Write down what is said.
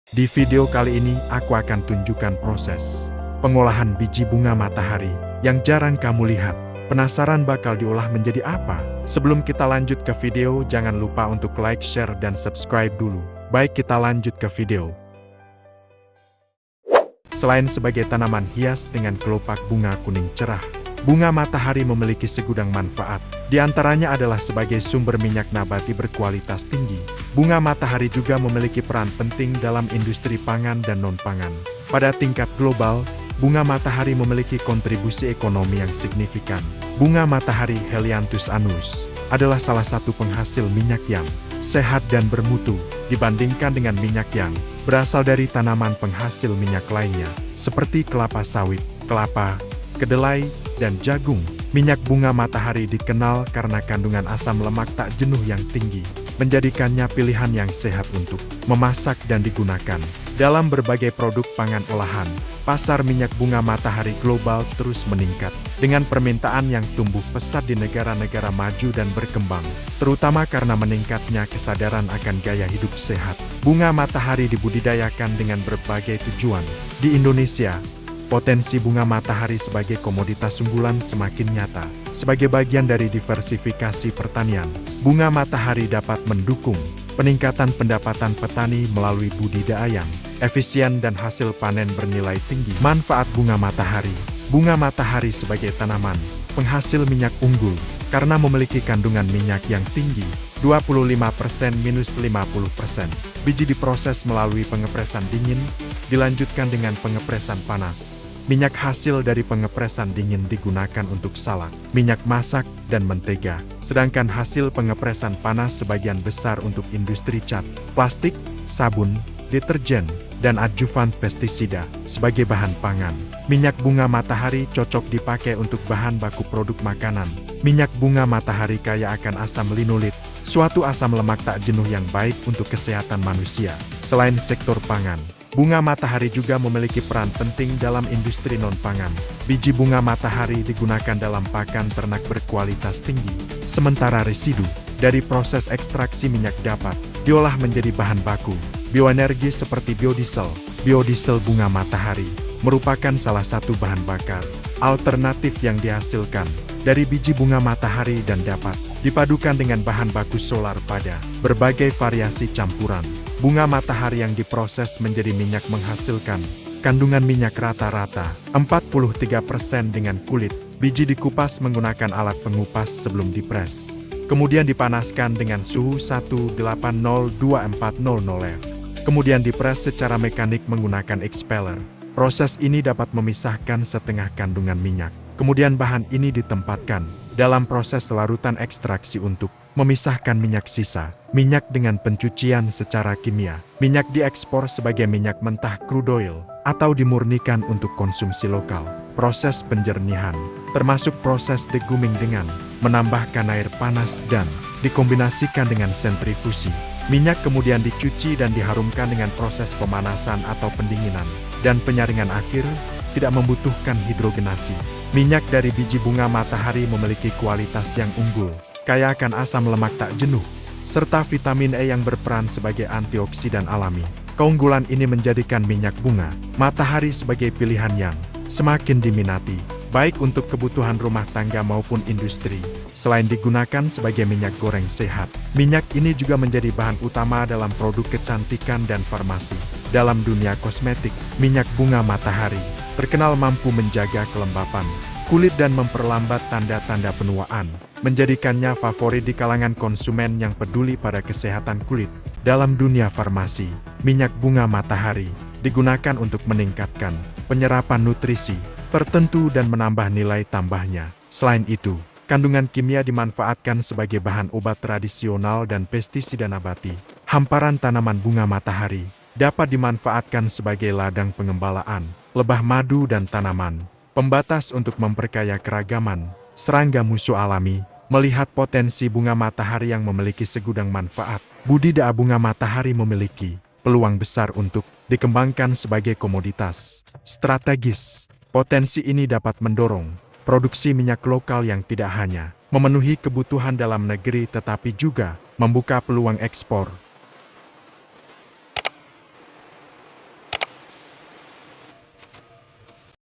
Di video kali ini, aku akan tunjukkan proses pengolahan biji bunga matahari yang jarang kamu lihat. Penasaran bakal diolah menjadi apa? Sebelum kita lanjut ke video, jangan lupa untuk like, share, dan subscribe dulu. Baik, kita lanjut ke video. Selain sebagai tanaman hias dengan kelopak bunga kuning cerah, bunga matahari memiliki segudang manfaat. Di antaranya adalah sebagai sumber minyak nabati berkualitas tinggi. Bunga matahari juga memiliki peran penting dalam industri pangan dan non-pangan. Pada tingkat global, bunga matahari memiliki kontribusi ekonomi yang signifikan. Bunga matahari Helianthus annus adalah salah satu penghasil minyak yang sehat dan bermutu dibandingkan dengan minyak yang berasal dari tanaman penghasil minyak lainnya, seperti kelapa sawit, kelapa, kedelai, dan jagung. Minyak bunga matahari dikenal karena kandungan asam lemak tak jenuh yang tinggi, menjadikannya pilihan yang sehat untuk memasak dan digunakan dalam berbagai produk pangan olahan. Pasar minyak bunga matahari global terus meningkat, dengan permintaan yang tumbuh pesat di negara-negara maju dan berkembang, terutama karena meningkatnya kesadaran akan gaya hidup sehat. Bunga matahari dibudidayakan dengan berbagai tujuan. Di Indonesia, potensi bunga matahari sebagai komoditas unggulan semakin nyata. Sebagai bagian dari diversifikasi pertanian, bunga matahari dapat mendukung peningkatan pendapatan petani melalui budidaya yang efisien dan hasil panen bernilai tinggi. Manfaat bunga matahari. Bunga matahari sebagai tanaman penghasil minyak unggul karena memiliki kandungan minyak yang tinggi, 25%-50%. Biji diproses melalui pengepresan dingin, dilanjutkan dengan pengepresan panas. Minyak hasil dari pengepresan dingin digunakan untuk salak, minyak masak, dan mentega. Sedangkan hasil pengepresan panas sebagian besar untuk industri cat, plastik, sabun, deterjen, dan adjuvan pestisida. Sebagai bahan pangan, minyak bunga matahari cocok dipakai untuk bahan baku produk makanan. Minyak bunga matahari kaya akan asam linolit, suatu asam lemak tak jenuh yang baik untuk kesehatan manusia. Selain sektor pangan, bunga matahari juga memiliki peran penting dalam industri non-pangan. Biji bunga matahari digunakan dalam pakan ternak berkualitas tinggi, sementara residu dari proses ekstraksi minyak dapat diolah menjadi bahan baku bioenergi seperti biodiesel. Biodiesel bunga matahari merupakan salah satu bahan bakar alternatif yang dihasilkan dari biji bunga matahari dan dapat dipadukan dengan bahan baku solar pada berbagai variasi campuran. Bunga matahari yang diproses menjadi minyak menghasilkan kandungan minyak rata-rata 43% dengan kulit. Biji dikupas menggunakan alat pengupas sebelum dipres. Kemudian dipanaskan dengan suhu 180-2400 F. Kemudian dipres secara mekanik menggunakan expeller. Proses ini dapat memisahkan setengah kandungan minyak. Kemudian bahan ini ditempatkan dalam proses larutan ekstraksi untuk memisahkan minyak sisa. Minyak dengan pencucian secara kimia. Minyak diekspor sebagai minyak mentah crude oil atau dimurnikan untuk konsumsi lokal. Proses penjernihan termasuk proses deguming dengan menambahkan air panas dan dikombinasikan dengan sentrifusi. Minyak kemudian dicuci dan diharumkan dengan proses pemanasan atau pendinginan, dan penyaringan akhir tidak membutuhkan hidrogenasi. Minyak dari biji bunga matahari memiliki kualitas yang unggul, kaya akan asam lemak tak jenuh, serta vitamin E yang berperan sebagai antioksidan alami. Keunggulan ini menjadikan minyak bunga matahari sebagai pilihan yang semakin diminati, baik untuk kebutuhan rumah tangga maupun industri. Selain digunakan sebagai minyak goreng sehat, minyak ini juga menjadi bahan utama dalam produk kecantikan dan farmasi. Dalam dunia kosmetik, minyak bunga matahari terkenal mampu menjaga kelembapan kulit dan memperlambat tanda-tanda penuaan, menjadikannya favorit di kalangan konsumen yang peduli pada kesehatan kulit. Dalam dunia farmasi, minyak bunga matahari digunakan untuk meningkatkan penyerapan nutrisi tertentu dan menambah nilai tambahnya. Selain itu, kandungan kimia dimanfaatkan sebagai bahan obat tradisional dan pestisida nabati. Hamparan tanaman bunga matahari dapat dimanfaatkan sebagai ladang pengembalaan, lebah madu dan tanaman pembatas untuk memperkaya keragaman serangga musuh alami. Melihat potensi bunga matahari yang memiliki segudang manfaat, budidaya bunga matahari memiliki peluang besar untuk dikembangkan sebagai komoditas strategis. Potensi ini dapat mendorong produksi minyak lokal yang tidak hanya memenuhi kebutuhan dalam negeri tetapi juga membuka peluang ekspor